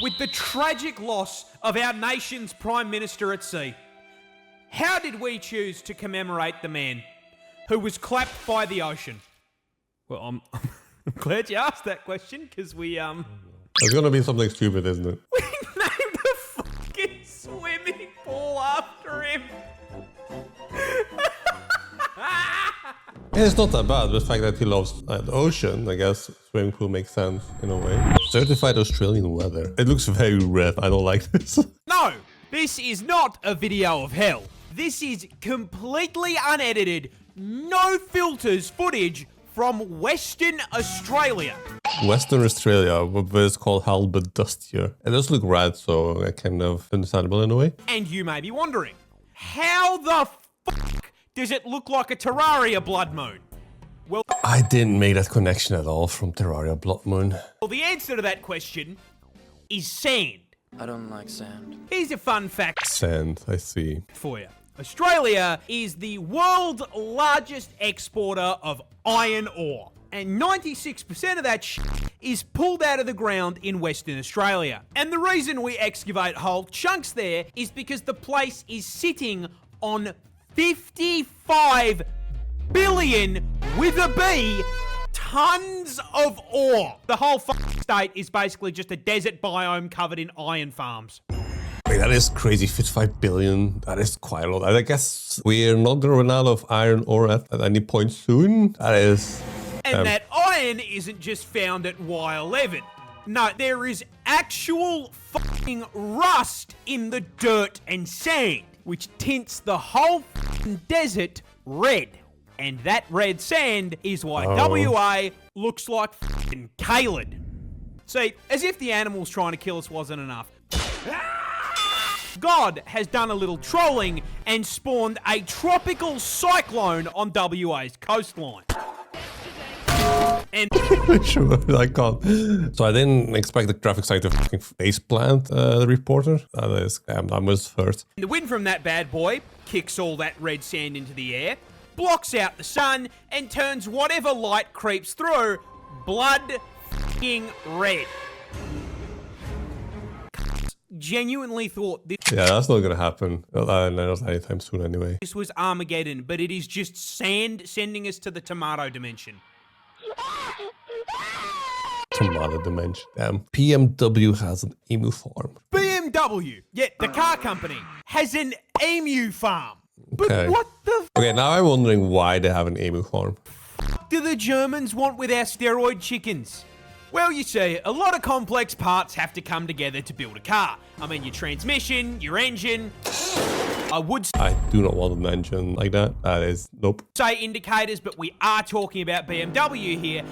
with the tragic loss of our nation's Prime Minister at sea. How did we choose to commemorate the man who was clapped by the ocean? Well, I'm glad you asked that question, because It's gonna be something stupid, isn't it? we named a fucking swimming pool after him. Yeah, it's not that bad. The fact that he loves the ocean, I guess swimming pool makes sense in a way. Certified Australian weather. It looks very red. I don't like this. No, this is not a video of hell. This is completely unedited, no filters footage from Western Australia. Western Australia, but it's called hell but dustier. It does look red, so kind of understandable in a way. And you may be wondering, how the fuck does it look like a Terraria blood moon? Well, I didn't make that connection at all from Terraria Blood Moon. the answer to that question is sand. I don't like sand. Here's a fun fact Sand, I see. for you. Australia is the world's largest exporter of iron ore. And 96% of that shit is pulled out of the ground in Western Australia. And the reason we excavate whole chunks there is because the place is sitting on 55 billion, with a B, tons of ore. The whole fucking state is basically just a desert biome covered in iron farms. Wait, that is crazy. 55 billion. That is quite a lot. I guess we're not going to run out of iron ore at any point soon. That is... And that iron isn't just found at Y11. No, there is actual fucking rust in the dirt and sand, which tints the whole fucking desert red. And that red sand is why WA looks like fucking Caled. See, as if the animals trying to kill us wasn't enough. God has done a little trolling and spawned a tropical cyclone on WA's coastline. And Sure, I can't. So I didn't expect the graphic site to fucking face plant the reporter. That was first. the wind from that bad boy kicks all that red sand into the air, blocks out the sun, and turns whatever light creeps through blood fucking red. Genuinely thought Yeah, that's not gonna happen. Not anytime soon anyway. this was Armageddon, but it is just sand sending us to the tomato dimension. Tomato dimension. Damn. BMW has an emu farm. BMW, yet the car company, has an emu farm. But Okay. what the Okay, now I'm wondering why they have an emu farm. f do the Germans want with our steroid chickens? Well, you see, a lot of complex parts have to come together to build a car. I mean, your transmission, your engine. I would I do not want an engine like that. That is, nope. say indicators, but we are talking about BMW here.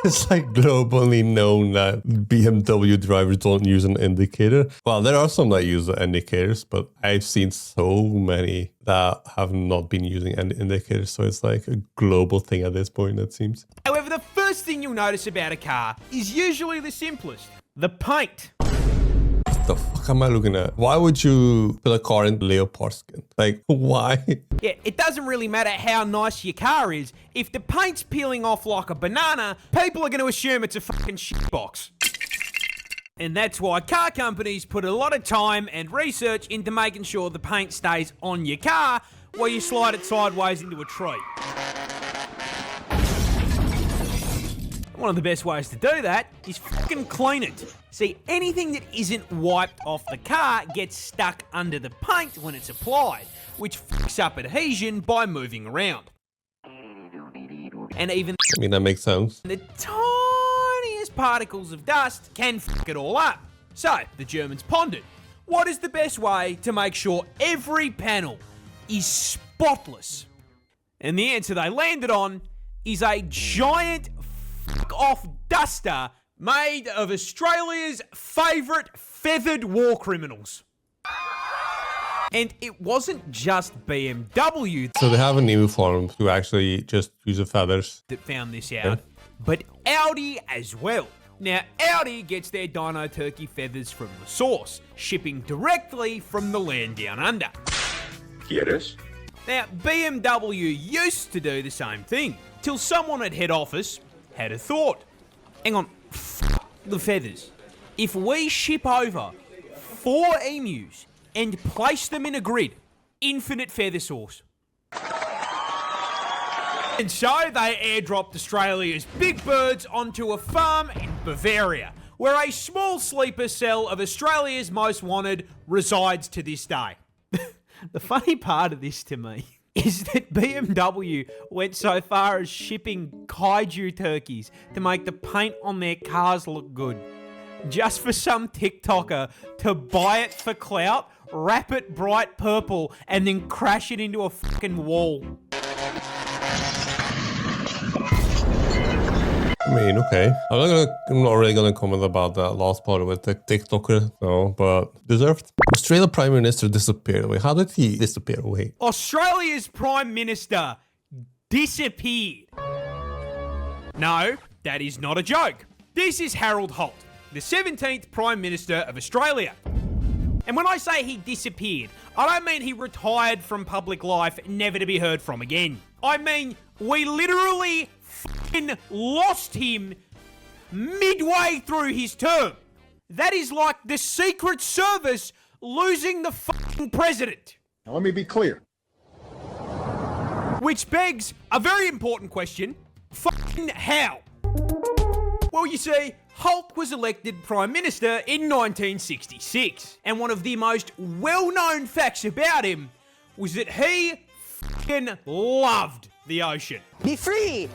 It's like globally known that BMW drivers don't use an indicator. Well, there are some that use the indicators, but I've seen so many that have not been using any indicators. So it's like a global thing at this point, it seems. However, the first thing you'll notice about a car is usually the simplest. The paint. What the fuck am I looking at? Why would you put a car in leopard skin? Like, why? Yeah, it doesn't really matter how nice your car is. If the paint's peeling off like a banana, people are going to assume it's a fucking shitbox. And that's why car companies put a lot of time and research into making sure the paint stays on your car while you slide it sideways into a tree. One of the best ways to do that is fucking clean it. See, anything that isn't wiped off the car gets stuck under the paint when it's applied, which fucks up adhesion by moving around. And even I mean, that makes sense. the tiniest particles of dust can fuck it all up. So, the Germans pondered, what is the best way to make sure every panel is spotless? And the answer they landed on is a giant fuck-off duster made of Australia's favourite feathered war criminals. And it wasn't just BMW So they have an emu farm to actually just use the feathers. that found this out, but Audi as well. Now, Audi gets their Dino Turkey feathers from the source, shipping directly from the land down under. ¿Quieres? Now, BMW used to do the same thing, till someone at head office had a thought. Hang on, f the feathers. If we ship over 4 emus and place them in a grid, infinite feather source. And so they airdropped Australia's big birds onto a farm in Bavaria, where a small sleeper cell of Australia's most wanted resides to this day. The funny part of this to me is that BMW went so far as shipping kaiju turkeys to make the paint on their cars look good. Just for some TikToker to buy it for clout, wrap it bright purple, and then crash it into a fucking wall. I mean, okay. I'm not really gonna comment about that last part of it, the TikToker, no, but deserved. Australia Prime Minister disappeared away. How did he disappear away? Australia's Prime Minister disappeared. No, that is not a joke. This is Harold Holt, the 17th Prime Minister of Australia. And when I say he disappeared, I don't mean he retired from public life, never to be heard from again. I mean, we literally fucking lost him midway through his term. That is like the Secret Service losing the fucking president. Now let me be clear. Which begs a very important question. Fucking how? Well, you see, Holt was elected Prime Minister in 1966. And one of the most well-known facts about him was that he fucking loved the ocean. Be free!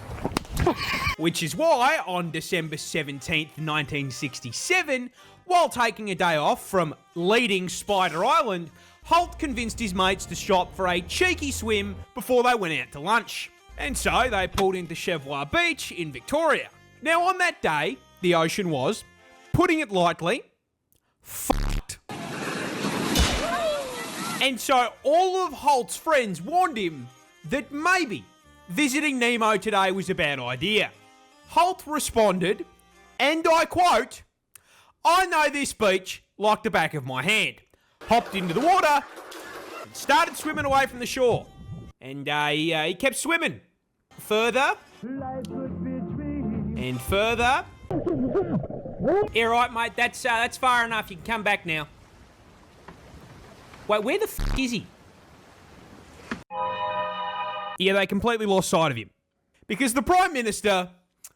Which is why, on December 17th, 1967, while taking a day off from leading Spider Island, Holt convinced his mates to stop for a cheeky swim before they went out to lunch. And so they pulled into Cheviot Beach in Victoria. Now on that day, the ocean was, putting it lightly, fucked. And so all of Holt's friends warned him that maybe visiting Nemo today was a bad idea. Holt responded, and I quote, "I know this beach like the back of my hand." Hopped into the water and started swimming away from the shore. And he kept swimming. Further. And further. Yeah, right, mate, that's far enough. You can come back now. Wait, where the f*** is he? Yeah, they completely lost sight of him. Because the Prime Minister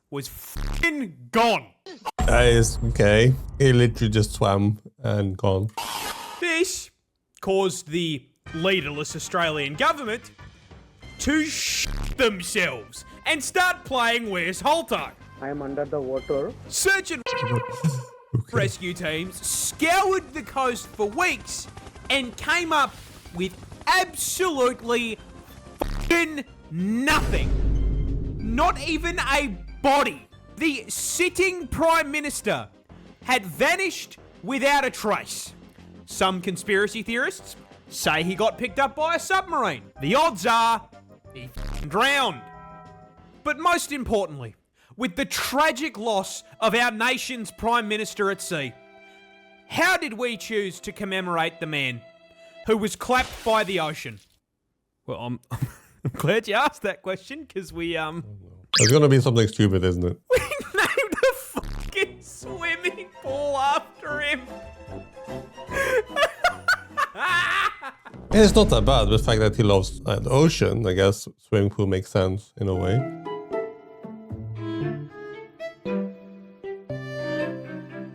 was f***ing gone. That is okay. He literally just swam and gone. This caused the leaderless Australian government to shit themselves and start playing Where's Holto? I am under the water. Search and rescue teams scoured the coast for weeks and came up with absolutely fucking nothing. Not even a body. The sitting Prime Minister had vanished without a trace. Some conspiracy theorists say he got picked up by a submarine. The odds are he drowned. But most importantly, with the tragic loss of our nation's Prime Minister at sea, how did we choose to commemorate the man who was clapped by the ocean? Well, I'm glad you asked that question, because we, It's gonna be something stupid, isn't it? we named a fucking swimming pool after him. And it's not that bad. The fact that he loves the ocean, I guess swimming pool makes sense in a way.